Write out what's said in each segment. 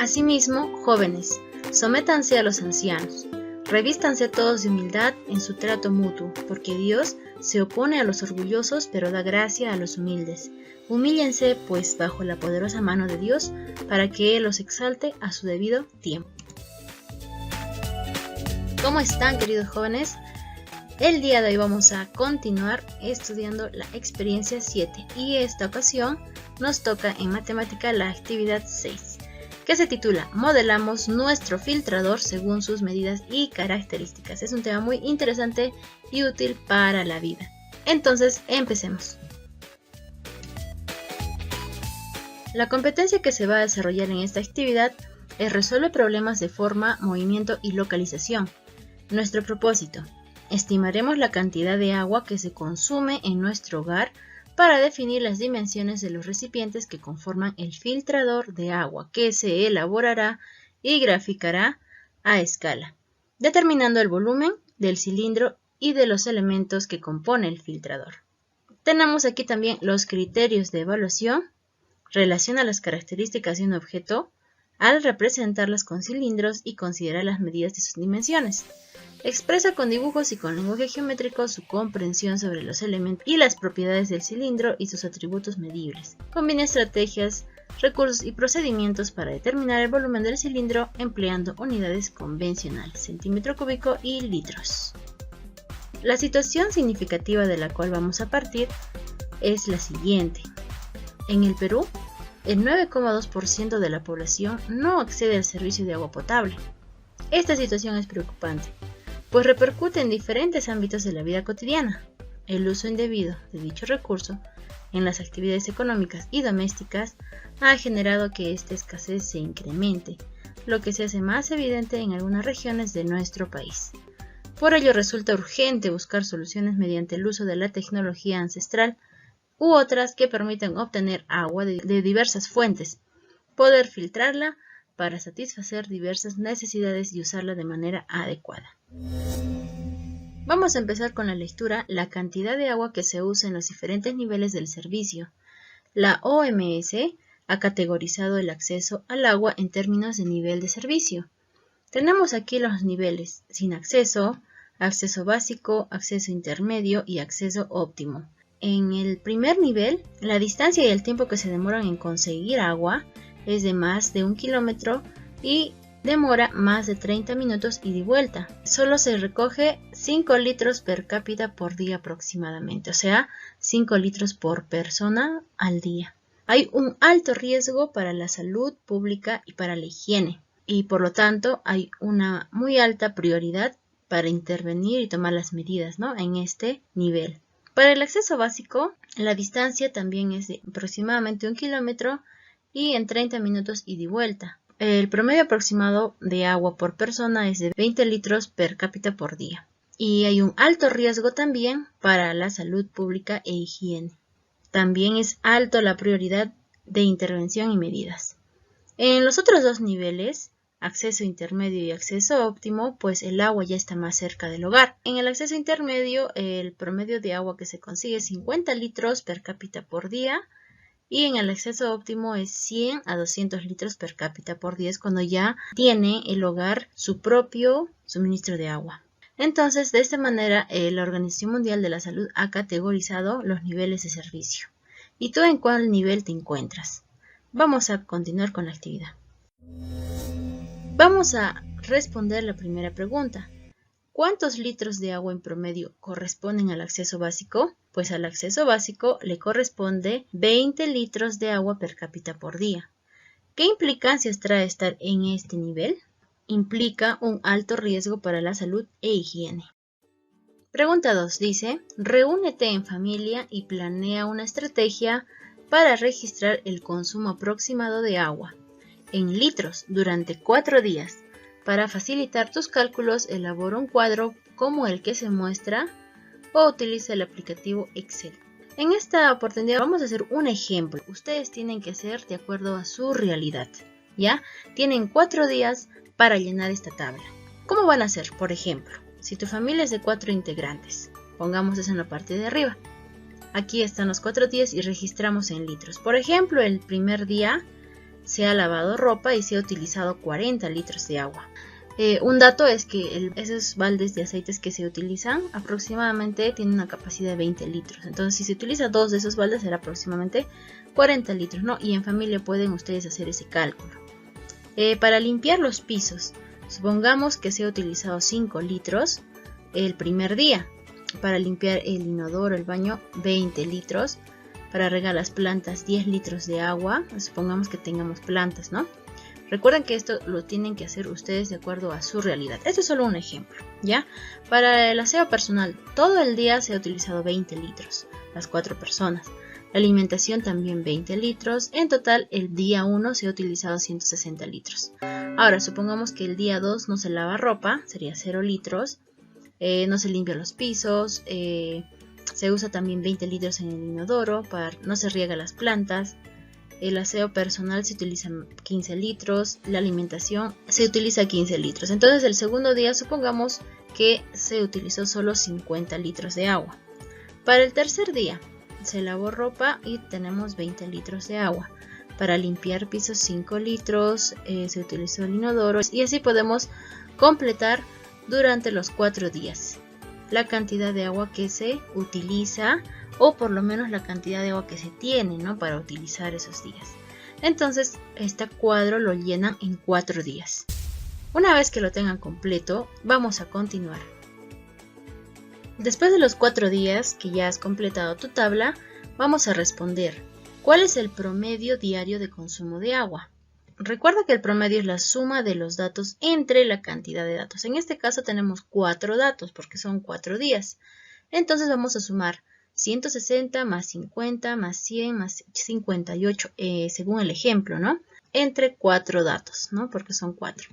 Asimismo, jóvenes, sométanse a los ancianos, revístanse todos de humildad en su trato mutuo, porque Dios se opone a los orgullosos, pero da gracia a los humildes. Humíllense, pues, bajo la poderosa mano de Dios, para que Él los exalte a su debido tiempo. ¿Cómo están, queridos jóvenes? El día de hoy vamos a continuar estudiando la experiencia 7 y esta ocasión nos toca en matemática la actividad 6, que se titula Modelamos nuestro filtrador según sus medidas y características. Es un tema muy interesante y útil para la vida. Entonces, empecemos. La competencia que se va a desarrollar en esta actividad es resolver problemas de forma, movimiento y localización. Nuestro propósito: estimaremos la cantidad de agua que se consume en nuestro hogar para definir las dimensiones de los recipientes que conforman el filtrador de agua, que se elaborará y graficará a escala, determinando el volumen del cilindro y de los elementos que componen el filtrador. Tenemos aquí también los criterios de evaluación. Relaciona las características de un objeto al representarlas con cilindros y considera las medidas de sus dimensiones. Expresa con dibujos y con lenguaje geométrico su comprensión sobre los elementos y las propiedades del cilindro y sus atributos medibles. Combina estrategias, recursos y procedimientos para determinar el volumen del cilindro empleando unidades convencionales, centímetro cúbico y litros. La situación significativa de la cual vamos a partir es la siguiente. En el Perú, el 9,2% de la población no accede al servicio de agua potable. Esta situación es preocupante, pues repercute en diferentes ámbitos de la vida cotidiana. El uso indebido de dicho recurso en las actividades económicas y domésticas ha generado que esta escasez se incremente, lo que se hace más evidente en algunas regiones de nuestro país. Por ello resulta urgente buscar soluciones mediante el uso de la tecnología ancestral u otras que permitan obtener agua de diversas fuentes, poder filtrarla para satisfacer diversas necesidades y usarla de manera adecuada. Vamos a empezar con la lectura. La cantidad de agua que se usa en los diferentes niveles del servicio. La OMS ha categorizado el acceso al agua en términos de nivel de servicio. Tenemos aquí los niveles: sin acceso, acceso básico, acceso intermedio y acceso óptimo. En el primer nivel, la distancia y el tiempo que se demoran en conseguir agua es de más de 1 kilómetro y demora más de 30 minutos ida y vuelta. Solo se recoge 5 litros per cápita por día aproximadamente, o sea, 5 litros por persona al día. Hay un alto riesgo para la salud pública y para la higiene, y por lo tanto hay una muy alta prioridad para intervenir y tomar las medidas, en este nivel. Para el acceso básico, la distancia también es de aproximadamente 1 kilómetro y en 30 minutos ida y vuelta. El promedio aproximado de agua por persona es de 20 litros per cápita por día. Y hay un alto riesgo también para la salud pública e higiene. También es alto la prioridad de intervención y medidas. En los otros dos niveles, acceso intermedio y acceso óptimo, pues el agua ya está más cerca del hogar. En el acceso intermedio, el promedio de agua que se consigue es 50 litros per cápita por día. Y en el acceso óptimo es 100 a 200 litros per cápita por día, es cuando ya tiene el hogar su propio suministro de agua. Entonces, de esta manera, la Organización Mundial de la Salud ha categorizado los niveles de servicio. ¿Y tú en cuál nivel te encuentras? Vamos a continuar con la actividad. Vamos a responder la primera pregunta. ¿Cuántos litros de agua en promedio corresponden al acceso básico? Pues al acceso básico le corresponde 20 litros de agua per cápita por día. ¿Qué implicancias trae estar en este nivel? Implica un alto riesgo para la salud e higiene. Pregunta 2 dice: reúnete en familia y planea una estrategia para registrar el consumo aproximado de agua en litros durante 4 días. Para facilitar tus cálculos, elabora un cuadro como el que se muestra o utiliza el aplicativo Excel. En esta oportunidad vamos a hacer un ejemplo. Ustedes tienen que hacer de acuerdo a su realidad, ¿ya? Tienen 4 días para llenar esta tabla. ¿Cómo van a hacer? Por ejemplo, si tu familia es de 4 integrantes, pongamos eso en la parte de arriba. Aquí están los 4 días y registramos en litros. Por ejemplo, el primer día se ha lavado ropa y se ha utilizado 40 litros de agua. Un dato es que esos baldes de aceites que se utilizan aproximadamente tienen una capacidad de 20 litros. Entonces si se utiliza 2 de esos baldes será aproximadamente 40 litros, ¿no? Y en familia pueden ustedes hacer ese cálculo. Para limpiar los pisos, supongamos que se ha utilizado 5 litros el primer día. Para limpiar el inodoro, el baño, 20 litros. Para regar las plantas, 10 litros de agua. Supongamos que tengamos plantas, ¿no? Recuerden que esto lo tienen que hacer ustedes de acuerdo a su realidad. Esto es solo un ejemplo, ¿ya? Para el aseo personal, todo el día se ha utilizado 20 litros, las 4 personas. La alimentación también 20 litros. En total, el día 1 se ha utilizado 160 litros. Ahora, supongamos que el día 2 no se lava ropa, sería 0 litros. No se limpian los pisos. Se usa también 20 litros en el inodoro. No se riega las plantas. El aseo personal se utiliza 15 litros, la alimentación se utiliza 15 litros. Entonces el segundo día supongamos que se utilizó solo 50 litros de agua. Para el tercer día se lavó ropa y tenemos 20 litros de agua. Para limpiar pisos 5 litros, se utilizó el inodoro y así podemos completar durante los 4 días la cantidad de agua que se utiliza, o por lo menos la cantidad de agua que se tiene, ¿no?, para utilizar esos días. Entonces este cuadro lo llenan en 4 días. Una vez que lo tengan completo, vamos a continuar. Después de los 4 días que ya has completado tu tabla, vamos a responder: ¿cuál es el promedio diario de consumo de agua? Recuerda que el promedio es la suma de los datos entre la cantidad de datos. En este caso tenemos 4 datos porque son 4 días. Entonces vamos a sumar 160 más 50 más 100 más 58, según el ejemplo, ¿no? Entre 4 datos, ¿no? Porque son 4.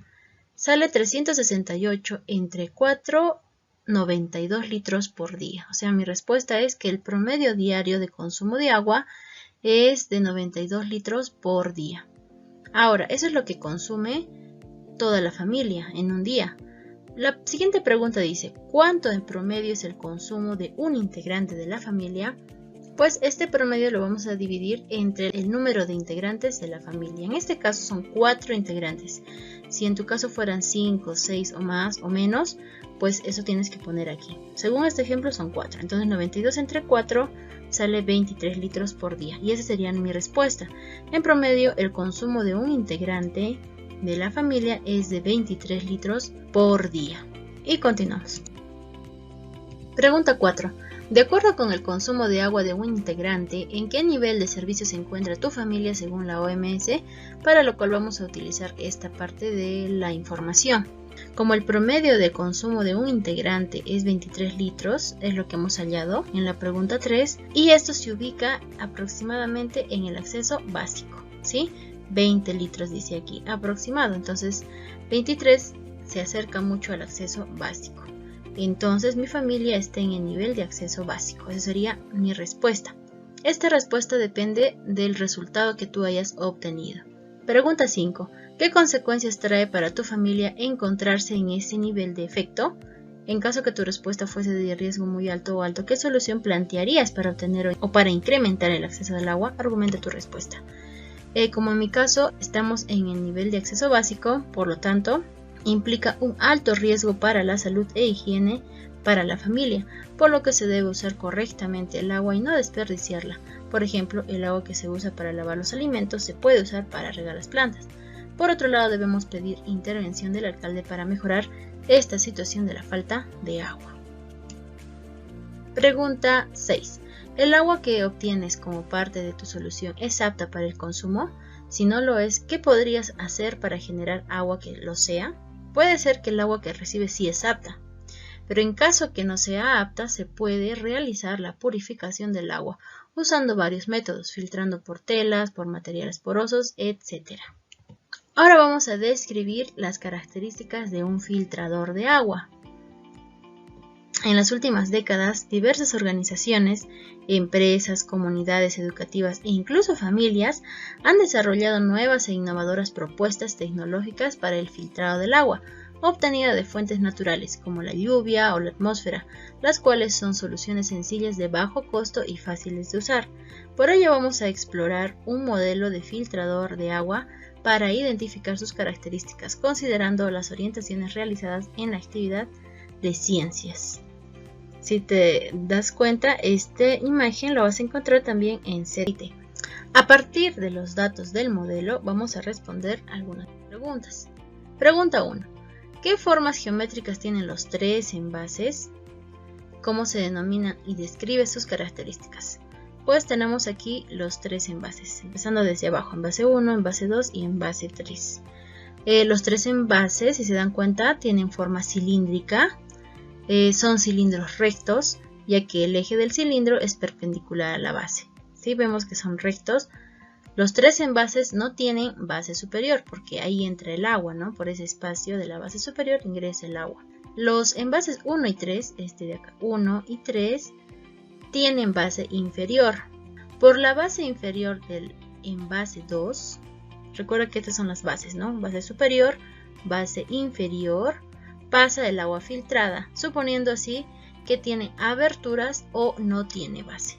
Sale 368 entre 4, 92 litros por día. O sea, mi respuesta es que el promedio diario de consumo de agua es de 92 litros por día. Ahora, eso es lo que consume toda la familia en un día. La siguiente pregunta dice: ¿cuánto en promedio es el consumo de un integrante de la familia? Pues este promedio lo vamos a dividir entre el número de integrantes de la familia. En este caso son 4 integrantes. Si en tu caso fueran 5, 6 o más o menos, pues eso tienes que poner aquí. Según este ejemplo son 4. Entonces 92 entre 4 sale 23 litros por día. Y esa sería mi respuesta. En promedio, el consumo de un integrante de la familia es de 23 litros por día. Y continuamos. Pregunta 4. De acuerdo con el consumo de agua de un integrante, ¿en qué nivel de servicio se encuentra tu familia según la OMS? Para lo cual vamos a utilizar esta parte de la información. Como el promedio de consumo de un integrante es 23 litros, es lo que hemos hallado en la pregunta 3, y esto se ubica aproximadamente en el acceso básico, ¿sí? 20 litros dice aquí, aproximado, entonces 23 se acerca mucho al acceso básico. Entonces mi familia está en el nivel de acceso básico, esa sería mi respuesta. Esta respuesta depende del resultado que tú hayas obtenido. Pregunta 5. ¿Qué consecuencias trae para tu familia encontrarse en ese nivel de efecto? En caso que tu respuesta fuese de riesgo muy alto o alto, ¿qué solución plantearías para obtener o para incrementar el acceso al agua? Argumenta tu respuesta. Como en mi caso, estamos en el nivel de acceso básico, por lo tanto, implica un alto riesgo para la salud e higiene para la familia, por lo que se debe usar correctamente el agua y no desperdiciarla. Por ejemplo, el agua que se usa para lavar los alimentos se puede usar para regar las plantas. Por otro lado, debemos pedir intervención del alcalde para mejorar esta situación de la falta de agua. Pregunta 6. ¿El agua que obtienes como parte de tu solución es apta para el consumo? Si no lo es, ¿qué podrías hacer para generar agua que lo sea? Puede ser que el agua que recibes sí es apta, pero en caso que no sea apta, se puede realizar la purificación del agua usando varios métodos, filtrando por telas, por materiales porosos, etc. Ahora vamos a describir las características de un filtrador de agua. En las últimas décadas, diversas organizaciones, empresas, comunidades educativas e incluso familias han desarrollado nuevas e innovadoras propuestas tecnológicas para el filtrado del agua, obtenida de fuentes naturales como la lluvia o la atmósfera, las cuales son soluciones sencillas de bajo costo y fáciles de usar. Por ello vamos a explorar un modelo de filtrador de agua para identificar sus características, considerando las orientaciones realizadas en la actividad de ciencias. Si te das cuenta, esta imagen la vas a encontrar también en CETITE. A partir de los datos del modelo vamos a responder algunas preguntas. Pregunta 1. ¿Qué formas geométricas tienen los 3 envases? ¿Cómo se denominan y describe sus características? Pues tenemos aquí los 3 envases, empezando desde abajo, envase 1, envase 2 y envase 3. Los 3 envases, si se dan cuenta, tienen forma cilíndrica, son cilindros rectos, ya que el eje del cilindro es perpendicular a la base. ¿Sí? Vemos que son rectos. Los 3 envases no tienen base superior, porque ahí entra el agua, ¿no? Por ese espacio de la base superior ingresa el agua. Los envases 1 y 3, este de acá, 1 y 3, tienen base inferior. Por la base inferior del envase 2, recuerda que estas son las bases, ¿no? Base superior, base inferior, pasa el agua filtrada, suponiendo así que tiene aberturas o no tiene base.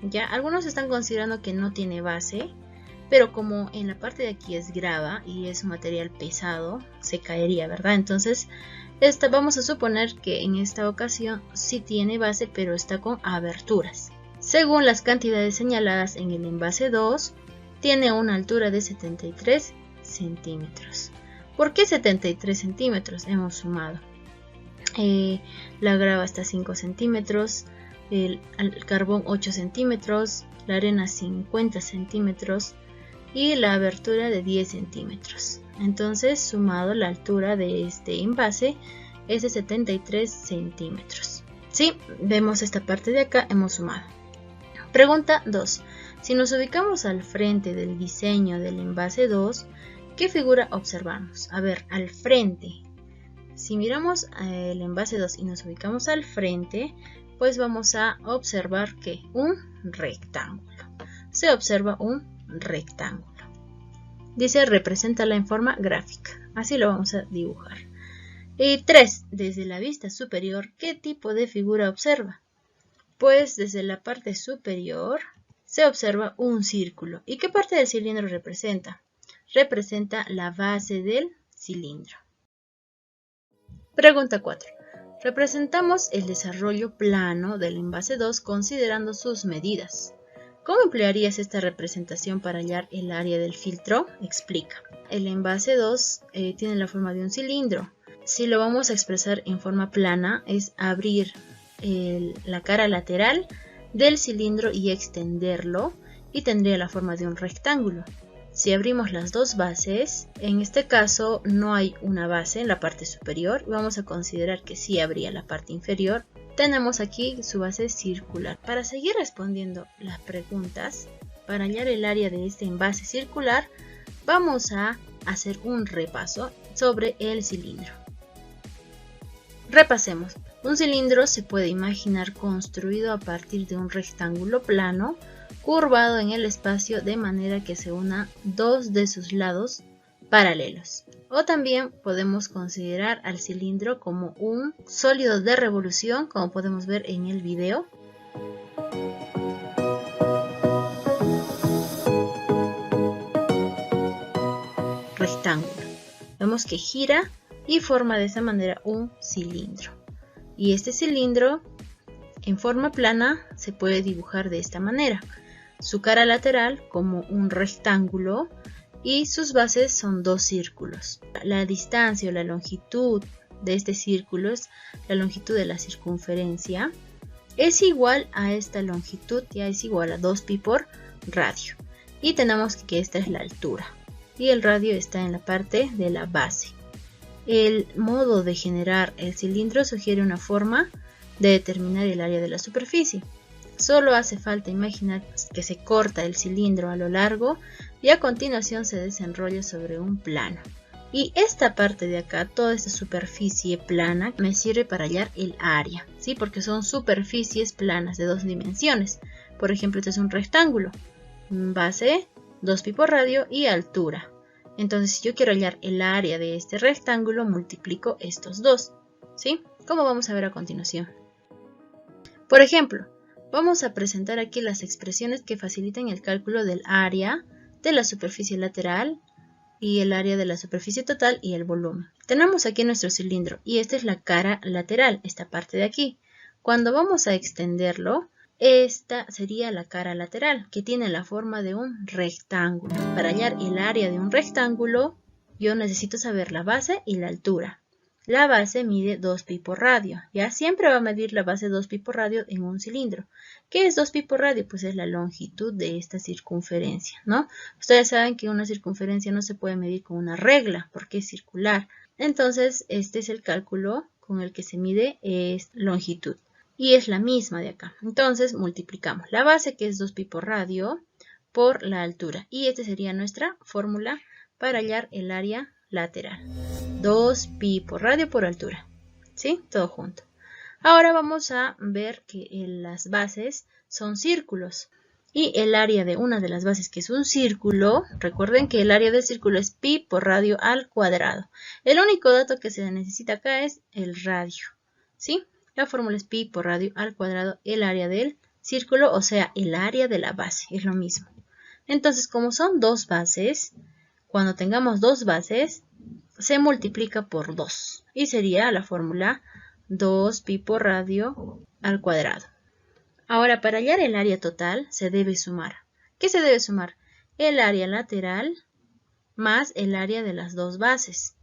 Ya, algunos están considerando que no tiene base, pero como en la parte de aquí es grava y es un material pesado, se caería, ¿verdad? Entonces, vamos a suponer que en esta ocasión sí tiene base, pero está con aberturas. Según las cantidades señaladas en el envase 2, tiene una altura de 73 centímetros. ¿Por qué 73 centímetros? Hemos sumado. La grava está a 5 centímetros, el carbón 8 centímetros, la arena 50 centímetros y la abertura de 10 centímetros. Entonces, sumado, la altura de este envase es de 73 centímetros. Sí, vemos esta parte de acá, hemos sumado. Pregunta 2. Si nos ubicamos al frente del diseño del envase 2, ¿qué figura observamos? A ver, al frente. Si miramos el envase 2 y nos ubicamos al frente, pues vamos a observar que un rectángulo. Se observa un rectángulo. Dice, represéntala en forma gráfica. Así lo vamos a dibujar. Y 3. Desde la vista superior, ¿qué tipo de figura observa? Pues desde la parte superior se observa un círculo. ¿Y qué parte del cilindro representa? Representa la base del cilindro. Pregunta 4. Representamos el desarrollo plano del envase 2 considerando sus medidas. ¿Cómo emplearías esta representación para hallar el área del filtro? Explica. El envase 2 tiene la forma de un cilindro. Si lo vamos a expresar en forma plana, es abrir la cara lateral del cilindro y extenderlo, y tendría la forma de un rectángulo. Si abrimos las dos bases, en este caso no hay una base en la parte superior, vamos a considerar que sí habría la parte inferior. Tenemos aquí su base circular. Para seguir respondiendo las preguntas, para hallar el área de este envase circular, vamos a hacer un repaso sobre el cilindro. Repasemos. Un cilindro se puede imaginar construido a partir de un rectángulo plano, curvado en el espacio de manera que se una dos de sus lados paralelos. O también podemos considerar al cilindro como un sólido de revolución, como podemos ver en el video. Rectángulo. Vemos que gira y forma de esa manera un cilindro. Y este cilindro en forma plana se puede dibujar de esta manera. Su cara lateral como un rectángulo y sus bases son dos círculos. La distancia o la longitud de este círculo es la longitud de la circunferencia. Es igual a esta longitud, ya es igual a 2pi por radio. Y tenemos que esta es la altura. Y el radio está en la parte de la base. El modo de generar el cilindro sugiere una forma de determinar el área de la superficie. Solo hace falta imaginar que se corta el cilindro a lo largo y a continuación se desenrolla sobre un plano. Y esta parte de acá, toda esta superficie plana, me sirve para hallar el área, ¿sí? Porque son superficies planas de dos dimensiones. Por ejemplo, este es un rectángulo, base, 2pi por radio y altura. Entonces, si yo quiero hallar el área de este rectángulo, multiplico estos dos, ¿sí? Como vamos a ver a continuación. Por ejemplo, vamos a presentar aquí las expresiones que facilitan el cálculo del área de la superficie lateral y el área de la superficie total y el volumen. Tenemos aquí nuestro cilindro y esta es la cara lateral, esta parte de aquí. Cuando vamos a extenderlo, esta sería la cara lateral, que tiene la forma de un rectángulo. Para hallar el área de un rectángulo, yo necesito saber la base y la altura. La base mide 2pi por radio, ¿ya? Siempre va a medir la base 2pi por radio en un cilindro. ¿Qué es 2pi por radio? Pues es la longitud de esta circunferencia, ¿no? Ustedes saben que una circunferencia no se puede medir con una regla, porque es circular. Entonces, este es el cálculo con el que se mide esta longitud. Y es la misma de acá. Entonces multiplicamos la base, que es 2pi por radio, por la altura. Y esta sería nuestra fórmula para hallar el área lateral. 2pi por radio por altura. ¿Sí? Todo junto. Ahora vamos a ver que las bases son círculos. Y el área de una de las bases, que es un círculo, recuerden que el área del círculo es pi por radio al cuadrado. El único dato que se necesita acá es el radio. ¿Sí? La fórmula es pi por radio al cuadrado, el área del círculo, o sea, el área de la base, es lo mismo. Entonces, como son dos bases, cuando tengamos dos bases, se multiplica por 2. Y sería la fórmula 2pi por radio al cuadrado. Ahora, para hallar el área total, se debe sumar. ¿Qué se debe sumar? El área lateral más el área de las dos bases.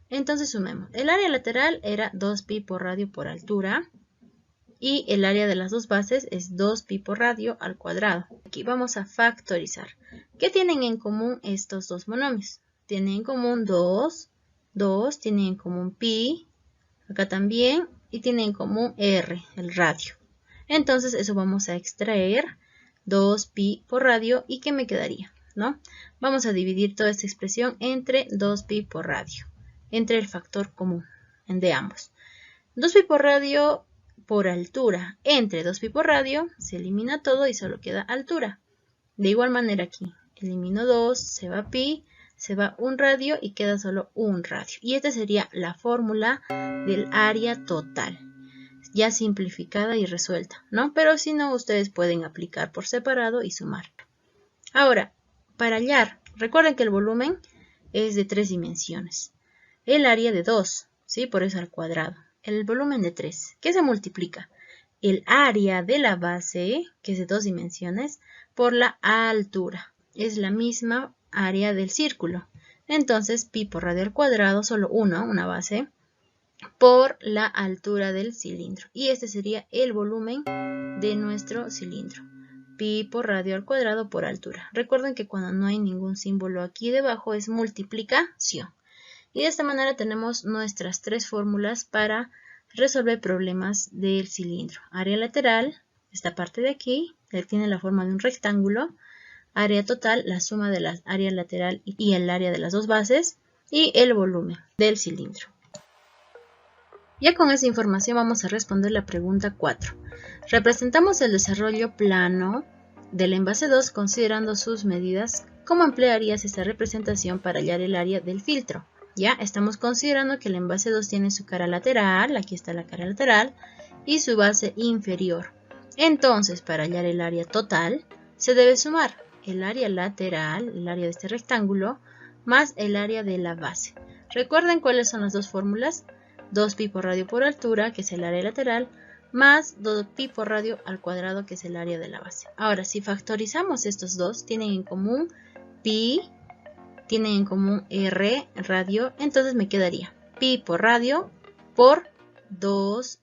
Entonces sumemos. El área lateral era 2pi por radio por altura y el área de las dos bases es 2pi por radio al cuadrado. Aquí vamos a factorizar. ¿Qué tienen en común estos dos monomios? Tienen en común 2, tienen en común pi, acá también, y tienen en común r, el radio. Entonces eso vamos a extraer 2pi por radio y ¿qué me quedaría? ¿No? Vamos a dividir toda esta expresión entre 2pi por radio. Entre el factor común de ambos. 2pi por radio por altura entre 2pi por radio se elimina todo y solo queda altura. De igual manera aquí, elimino 2, se va pi, se va un radio y queda solo un radio. Y esta sería la fórmula del área total, ya simplificada y resuelta, ¿no? Pero si no, ustedes pueden aplicar por separado y sumar. Ahora, para hallar, recuerden que el volumen es de 3 dimensiones. El área de 2, ¿sí? Por eso al cuadrado. El volumen de 3. ¿Qué se multiplica? El área de la base, que es de 2 dimensiones, por la altura. Es la misma área del círculo. Entonces, pi por radio al cuadrado, solo una base, por la altura del cilindro. Y este sería el volumen de nuestro cilindro. Pi por radio al cuadrado por altura. Recuerden que cuando no hay ningún símbolo aquí debajo es multiplicación. Y de esta manera tenemos nuestras tres fórmulas para resolver problemas del cilindro. Área lateral, esta parte de aquí, que tiene la forma de un rectángulo. Área total, la suma de la área lateral y el área de las dos bases. Y el volumen del cilindro. Ya con esa información vamos a responder la pregunta 4. Representamos el desarrollo plano del envase 2 considerando sus medidas. ¿Cómo emplearías esta representación para hallar el área del filtro? Ya estamos considerando que el envase 2 tiene su cara lateral, aquí está la cara lateral, y su base inferior. Entonces, para hallar el área total, se debe sumar el área lateral, el área de este rectángulo, más el área de la base. ¿Recuerden cuáles son las dos fórmulas? 2pi por radio por altura, que es el área lateral, más 2pi por radio al cuadrado, que es el área de la base. Ahora, si factorizamos estos dos, tienen en común pi, tienen en común r, radio, entonces me quedaría pi por radio por 2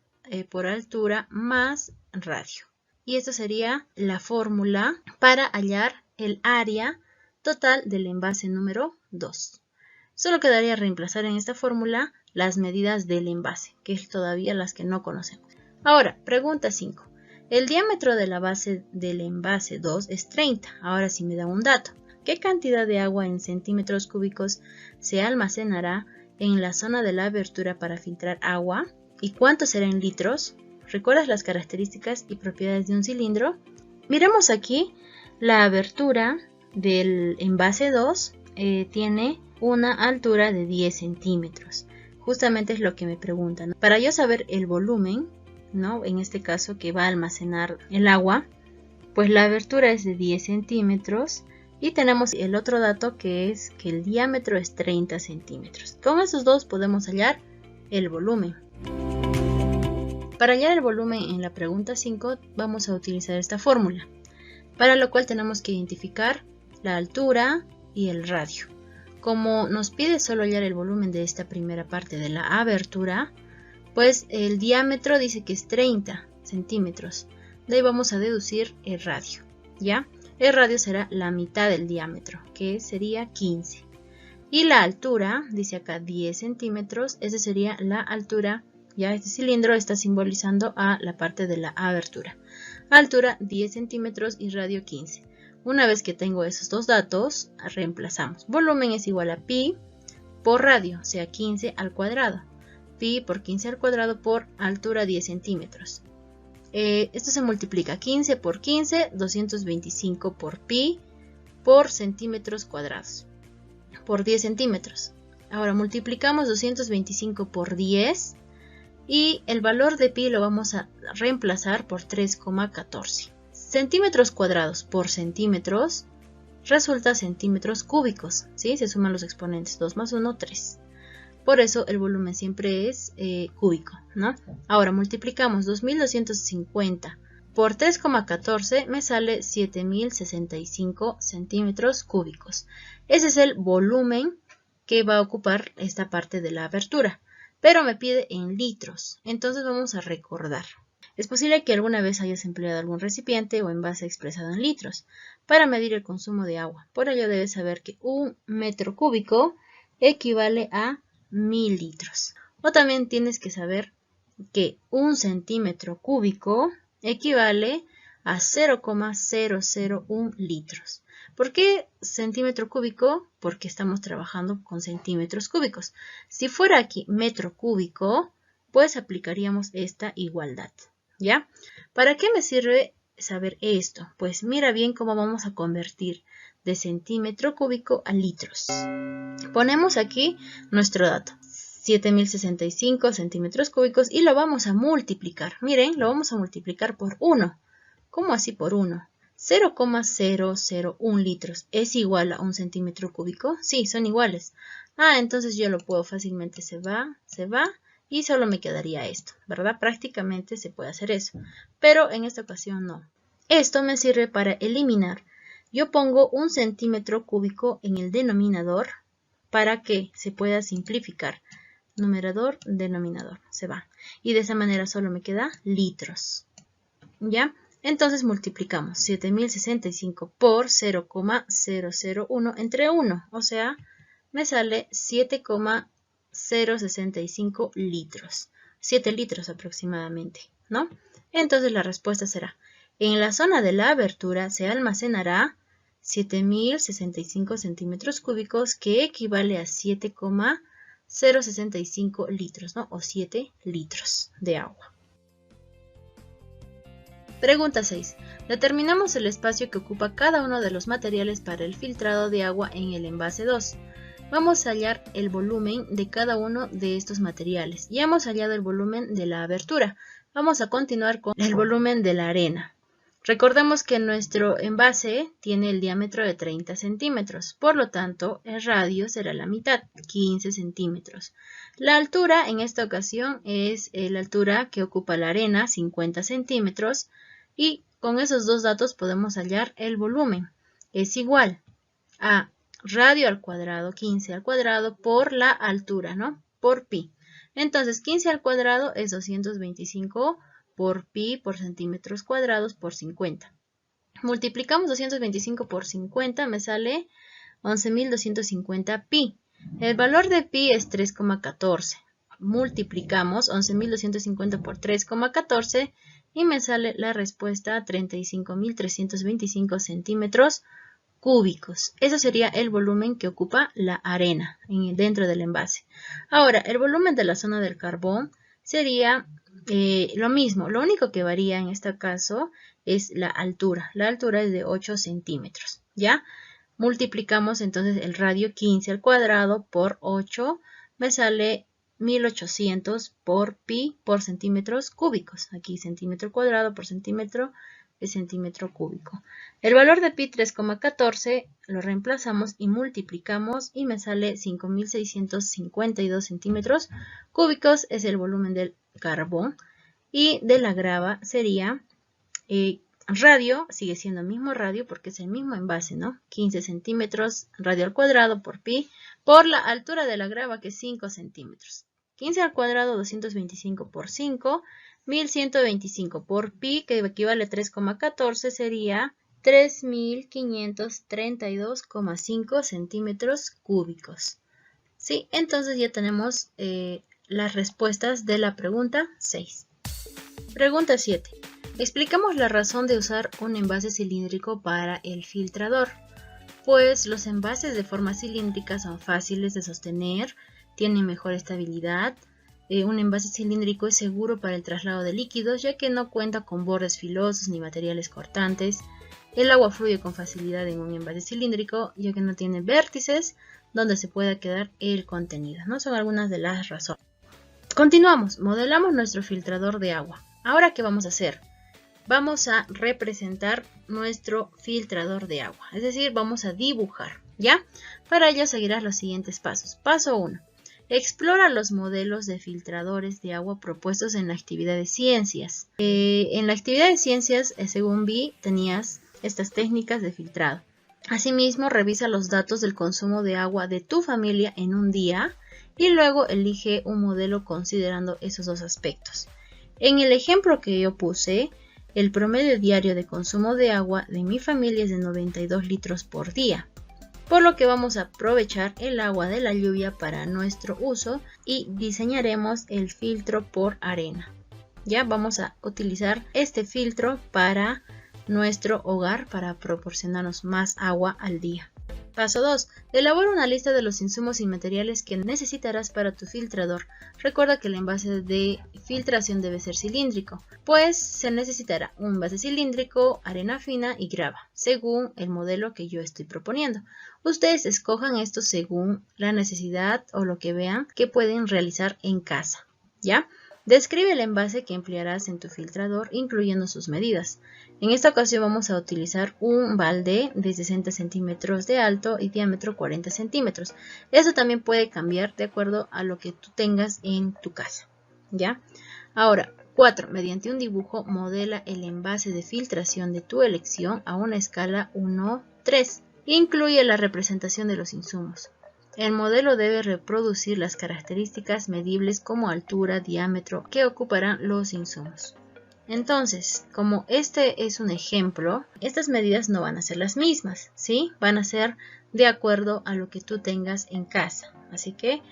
por altura más radio. Y esto sería la fórmula para hallar el área total del envase número 2. Solo quedaría reemplazar en esta fórmula las medidas del envase, que es todavía las que no conocemos. Ahora, pregunta 5. El diámetro de la base del envase 2 es 30. Ahora sí me da un dato. ¿Qué cantidad de agua en centímetros cúbicos se almacenará en la zona de la abertura para filtrar agua? ¿Y cuánto será en litros? ¿Recuerdas las características y propiedades de un cilindro? Miremos aquí la abertura del envase 2 tiene una altura de 10 centímetros. Justamente es lo que me preguntan. Para yo saber el volumen, ¿no? En este caso que va a almacenar el agua, pues la abertura es de 10 centímetros y tenemos el otro dato que es que el diámetro es 30 centímetros. Con esos dos podemos hallar el volumen. Para hallar el volumen en la pregunta 5 vamos a utilizar esta fórmula, para lo cual tenemos que identificar la altura y el radio. Como nos pide solo hallar el volumen de esta primera parte de la abertura, pues el diámetro dice que es 30 centímetros. De ahí vamos a deducir el radio, ¿ya? El radio será la mitad del diámetro, que sería 15. Y la altura, dice acá 10 centímetros, esa sería la altura, ya este cilindro está simbolizando a la parte de la abertura. Altura 10 centímetros y radio 15. Una vez que tengo esos dos datos, reemplazamos. Volumen es igual a pi por radio, o sea 15 al cuadrado. Pi por 15 al cuadrado por altura 10 centímetros. Esto se multiplica 15 por 15, 225 por pi por centímetros cuadrados, por 10 centímetros. Ahora multiplicamos 225 por 10 y el valor de pi lo vamos a reemplazar por 3,14. Centímetros cuadrados por centímetros resulta centímetros cúbicos, ¿sí? Se suman los exponentes, 2 más 1, 3. Por eso el volumen siempre es cúbico, ¿no? Ahora multiplicamos 2250 por 3,14, me sale 7065 centímetros cúbicos. Ese es el volumen que va a ocupar esta parte de la abertura, pero me pide en litros. Entonces vamos a recordar. Es posible que alguna vez hayas empleado algún recipiente o envase expresado en litros para medir el consumo de agua. Por ello debes saber que un metro cúbico equivale a 1000 litros. O también tienes que saber que un centímetro cúbico equivale a 0,001 litros. ¿Por qué centímetro cúbico? Porque estamos trabajando con centímetros cúbicos. Si fuera aquí metro cúbico, pues aplicaríamos esta igualdad, ¿ya? ¿Para qué me sirve saber esto? Pues mira bien cómo vamos a convertir de centímetro cúbico a litros. Ponemos aquí nuestro dato, 7065 centímetros cúbicos y lo vamos a multiplicar. Miren, lo vamos a multiplicar por 1. ¿Cómo así por 1? 0,001 litros es igual a un centímetro cúbico. Sí, son iguales. Entonces yo lo puedo fácilmente, se va y solo me quedaría esto, ¿verdad? Prácticamente se puede hacer eso, pero en esta ocasión no. Esto me sirve para eliminar. Yo pongo un centímetro cúbico en el denominador para que se pueda simplificar. Numerador, denominador, se va. Y de esa manera solo me queda litros. ¿Ya? Entonces multiplicamos 7065 por 0,001 entre 1. O sea, me sale 7,065 litros. 7 litros aproximadamente, ¿no? Entonces la respuesta será, en la zona de la abertura se almacenará 7065 centímetros cúbicos, que equivale a 7,065 litros, ¿no? O 7 litros de agua. Pregunta 6. Determinamos el espacio que ocupa cada uno de los materiales para el filtrado de agua en el envase 2. Vamos a hallar el volumen de cada uno de estos materiales. Ya hemos hallado el volumen de la abertura. Vamos a continuar con el volumen de la arena. Recordemos que nuestro envase tiene el diámetro de 30 centímetros, por lo tanto el radio será la mitad, 15 centímetros. La altura en esta ocasión es la altura que ocupa la arena, 50 centímetros, y con esos dos datos podemos hallar el volumen. Es igual a radio al cuadrado, 15 al cuadrado, por la altura, ¿no? Por pi. Entonces 15 al cuadrado es 225 por pi por centímetros cuadrados por 50. Multiplicamos 225 por 50, me sale 11.250 pi. El valor de pi es 3,14. Multiplicamos 11.250 por 3,14 y me sale la respuesta 35.325 centímetros cúbicos. Ese sería el volumen que ocupa la arena dentro del envase. Ahora, el volumen de la zona del carbón sería lo mismo. Lo único que varía en este caso es la altura. La altura es de 8 centímetros, ¿ya? Multiplicamos entonces el radio 15 al cuadrado por 8, me sale 1800 por pi por centímetros cúbicos. Aquí centímetro cuadrado por centímetro es centímetro cúbico. El valor de pi 3,14 lo reemplazamos y multiplicamos y me sale 5652 centímetros cúbicos, es el volumen del carbón, y de la grava sería radio, sigue siendo el mismo radio porque es el mismo envase, ¿no? 15 centímetros radio al cuadrado por pi por la altura de la grava, que es 5 centímetros. 15 al cuadrado, 225 por 5, 1125 por pi, que equivale a 3,14, sería 3532,5 centímetros cúbicos. Sí, entonces ya tenemos las respuestas de la pregunta 6. Pregunta 7. Explicamos la razón de usar un envase cilíndrico para el filtrador. Pues los envases de forma cilíndrica son fáciles de sostener, tienen mejor estabilidad. Un envase cilíndrico es seguro para el traslado de líquidos, ya que no cuenta con bordes filosos ni materiales cortantes. El agua fluye con facilidad en un envase cilíndrico, ya que no tiene vértices donde se pueda quedar el contenido, ¿no? Son algunas de las razones. Continuamos, modelamos nuestro filtrador de agua. Ahora, ¿qué vamos a hacer? Vamos a representar nuestro filtrador de agua, es decir, vamos a dibujar, ¿ya? Para ello seguirás los siguientes pasos. Paso 1. Explora los modelos de filtradores de agua propuestos en la actividad de ciencias. En la actividad de ciencias, según vi, tenías estas técnicas de filtrado. Asimismo, revisa los datos del consumo de agua de tu familia en un día y luego elige un modelo considerando esos dos aspectos. En el ejemplo que yo puse, el promedio diario de consumo de agua de mi familia es de 92 litros por día, por lo que vamos a aprovechar el agua de la lluvia para nuestro uso y diseñaremos el filtro por arena. Ya vamos a utilizar este filtro para nuestro hogar para proporcionarnos más agua al día. Paso 2. Elabora una lista de los insumos y materiales que necesitarás para tu filtrador. Recuerda que el envase de filtración debe ser cilíndrico, pues se necesitará un envase cilíndrico, arena fina y grava, según el modelo que yo estoy proponiendo. Ustedes escojan esto según la necesidad o lo que vean que pueden realizar en casa, ¿ya? Describe el envase que emplearás en tu filtrador, incluyendo sus medidas. En esta ocasión vamos a utilizar un balde de 60 centímetros de alto y diámetro 40 centímetros. Eso también puede cambiar de acuerdo a lo que tú tengas en tu casa, ¿ya? Ahora, 4. Mediante un dibujo, modela el envase de filtración de tu elección a una escala 1:3. Incluye la representación de los insumos. El modelo debe reproducir las características medibles como altura, diámetro que ocuparán los insumos. Entonces, como este es un ejemplo, estas medidas no van a ser las mismas, ¿sí? Van a ser de acuerdo a lo que tú tengas en casa. Así que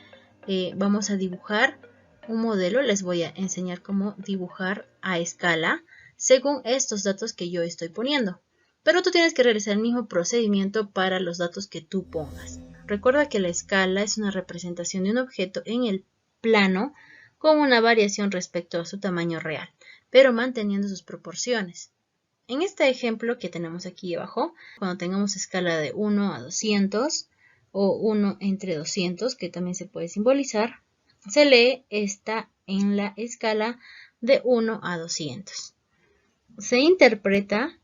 vamos a dibujar un modelo. Les voy a enseñar cómo dibujar a escala según estos datos que yo estoy poniendo. Pero tú tienes que realizar el mismo procedimiento para los datos que tú pongas. Recuerda que la escala es una representación de un objeto en el plano con una variación respecto a su tamaño real, pero manteniendo sus proporciones. En este ejemplo que tenemos aquí abajo, cuando tengamos escala de 1 a 200 o 1 entre 200, que también se puede simbolizar, se lee esta en la escala de 1 a 200. Se interpreta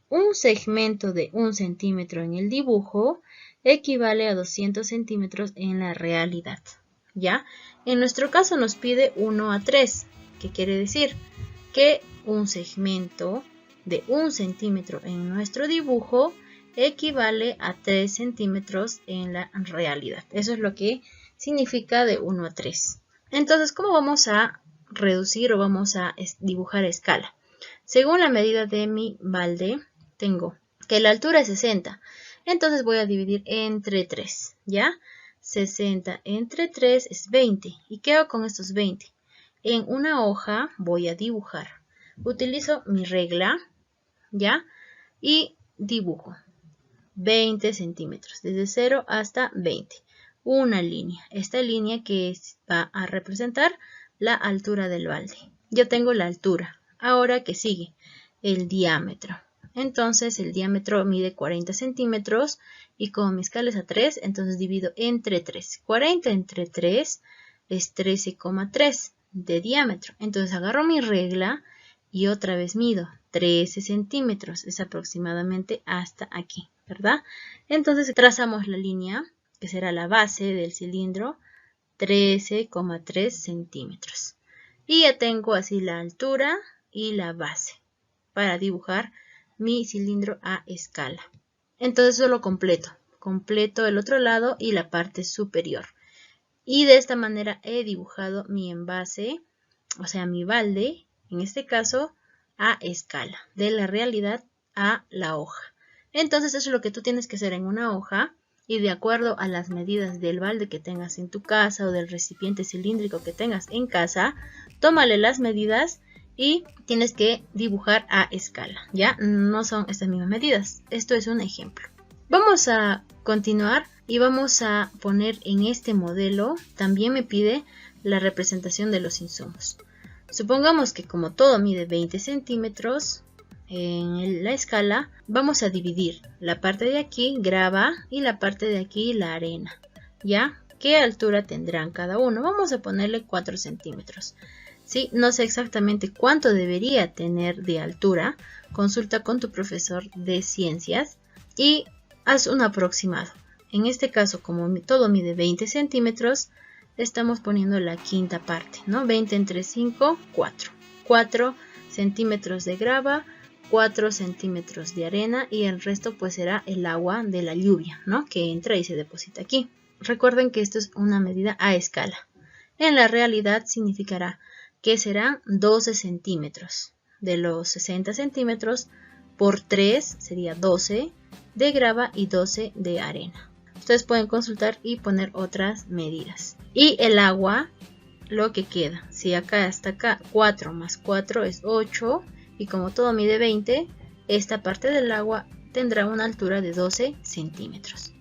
un segmento de 1 centímetro en el dibujo equivale a 200 centímetros en la realidad, ¿ya? En nuestro caso nos pide 1 a 3, que quiere decir que un segmento de 1 centímetro en nuestro dibujo equivale a 3 centímetros en la realidad. Eso es lo que significa de 1 a 3. Entonces, ¿cómo vamos a reducir o vamos a dibujar a escala? Según la medida de mi balde, tengo que la altura es 60. Entonces voy a dividir entre 3, ¿ya? 60 entre 3 es 20. ¿Y qué hago con estos 20? En una hoja voy a dibujar. Utilizo mi regla, ¿ya? Y dibujo 20 centímetros, desde 0 hasta 20. Una línea. Esta línea que va a representar la altura del balde. Ya tengo la altura. Ahora, ¿qué sigue? El diámetro. Entonces el diámetro mide 40 centímetros y como mi escala es a 3, entonces divido entre 3. 40 entre 3 es 13,3 de diámetro. Entonces agarro mi regla y otra vez mido 13 centímetros, es aproximadamente hasta aquí, ¿verdad? Entonces trazamos la línea, que será la base del cilindro, 13,3 centímetros. Y ya tengo así la altura y la base para dibujar mi cilindro a escala. Entonces solo completo el otro lado y la parte superior. Y de esta manera he dibujado mi envase, o sea mi balde, en este caso a escala, de la realidad a la hoja. Entonces eso es lo que tú tienes que hacer en una hoja y de acuerdo a las medidas del balde que tengas en tu casa o del recipiente cilíndrico que tengas en casa, tómale las medidas y tienes que dibujar a escala, ¿ya? No son estas mismas medidas, esto es un ejemplo. Vamos a continuar y vamos a poner en este modelo, también me pide la representación de los insumos. Supongamos que como todo mide 20 centímetros en la escala, vamos a dividir la parte de aquí, grava, y la parte de aquí, la arena, ¿ya? ¿Qué altura tendrán cada uno? Vamos a ponerle 4 centímetros. ¿Sí? No sé exactamente cuánto debería tener de altura. Consulta con tu profesor de ciencias y haz un aproximado. En este caso, como todo mide 20 centímetros, estamos poniendo la quinta parte, ¿no? 20 entre 5, 4. 4 centímetros de grava, 4 centímetros de arena y el resto pues será el agua de la lluvia, ¿no? Que entra y se deposita aquí. Recuerden que esto es una medida a escala. En la realidad significará que serán 12 centímetros. De los 60 centímetros por 3 sería 12 de grava y 12 de arena. Ustedes pueden consultar y poner otras medidas. Y el agua, lo que queda. Si acá hasta acá 4 más 4 es 8 y como todo mide 20, esta parte del agua tendrá una altura de 12 centímetros.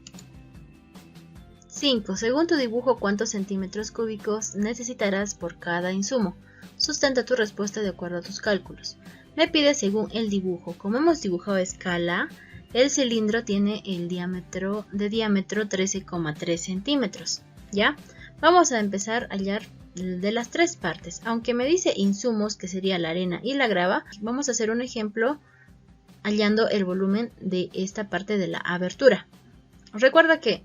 5. Según tu dibujo, ¿cuántos centímetros cúbicos necesitarás por cada insumo? Sustenta tu respuesta de acuerdo a tus cálculos. Me pide según el dibujo. Como hemos dibujado a escala, el cilindro tiene el diámetro 13,3 centímetros. ¿Ya? Vamos a empezar a hallar de las tres partes. Aunque me dice insumos, que sería la arena y la grava, vamos a hacer un ejemplo hallando el volumen de esta parte de la abertura. Recuerda que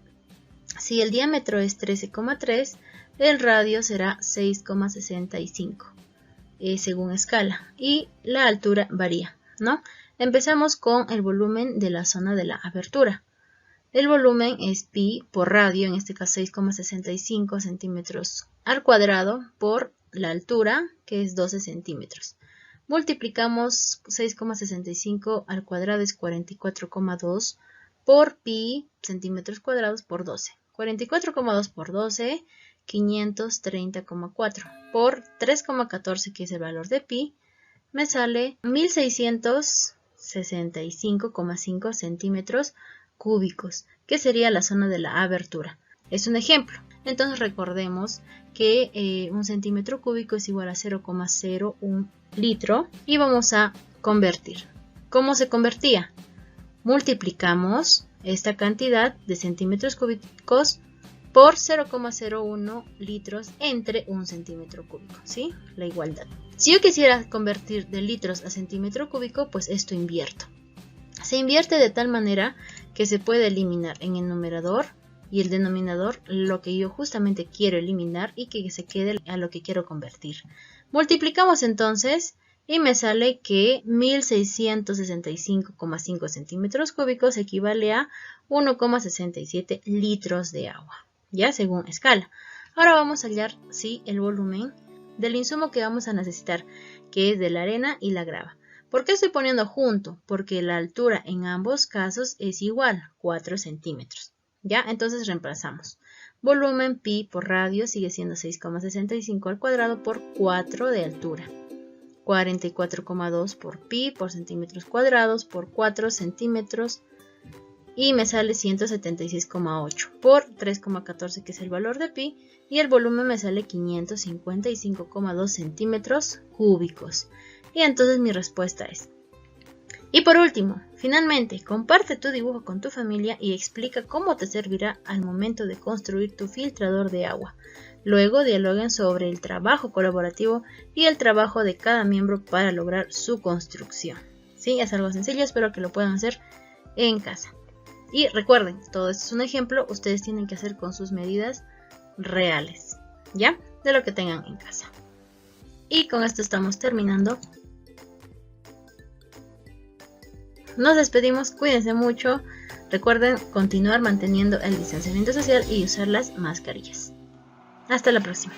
si el diámetro es 13,3, el radio será 6,65 según escala y la altura varía, ¿no? Empezamos con el volumen de la zona de la abertura. El volumen es pi por radio, en este caso 6,65 centímetros al cuadrado por la altura, que es 12 centímetros. Multiplicamos 6,65 al cuadrado es 44,2 por pi centímetros cuadrados por 12. 44,2 por 12, 530,4 por 3,14, que es el valor de pi, me sale 1665,5 centímetros cúbicos, que sería la zona de la abertura. Es un ejemplo. Entonces recordemos que un centímetro cúbico es igual a 0,01 litro y vamos a convertir. ¿Cómo se convertía? Multiplicamos esta cantidad de centímetros cúbicos por 0,01 litros entre un centímetro cúbico, ¿sí? La igualdad. Si yo quisiera convertir de litros a centímetro cúbico, pues esto invierto. Se invierte de tal manera que se puede eliminar en el numerador y el denominador lo que yo justamente quiero eliminar y que se quede a lo que quiero convertir. Multiplicamos entonces y me sale que 1665,5 centímetros cúbicos equivale a 1,67 litros de agua, ya según escala. Ahora vamos a hallar el volumen del insumo que vamos a necesitar, que es de la arena y la grava. ¿Por qué estoy poniendo junto? Porque la altura en ambos casos es igual, 4 centímetros. ¿Ya? Entonces reemplazamos. Volumen pi por radio sigue siendo 6,65 al cuadrado por 4 de altura. 44,2 por pi por centímetros cuadrados por 4 centímetros. Y me sale 176,8 por 3,14, que es el valor de pi. Y el volumen me sale 555,2 centímetros cúbicos. Y entonces mi respuesta es Y por último, finalmente, comparte tu dibujo con tu familia y explica cómo te servirá al momento de construir tu filtrador de agua. Luego dialoguen sobre el trabajo colaborativo y el trabajo de cada miembro para lograr su construcción. Sí, es algo sencillo, espero que lo puedan hacer en casa. Y recuerden, todo esto es un ejemplo, ustedes tienen que hacer con sus medidas reales, ¿ya? De lo que tengan en casa. Y con esto estamos terminando. Nos despedimos, cuídense mucho. Recuerden continuar manteniendo el distanciamiento social y usar las mascarillas. Hasta la próxima.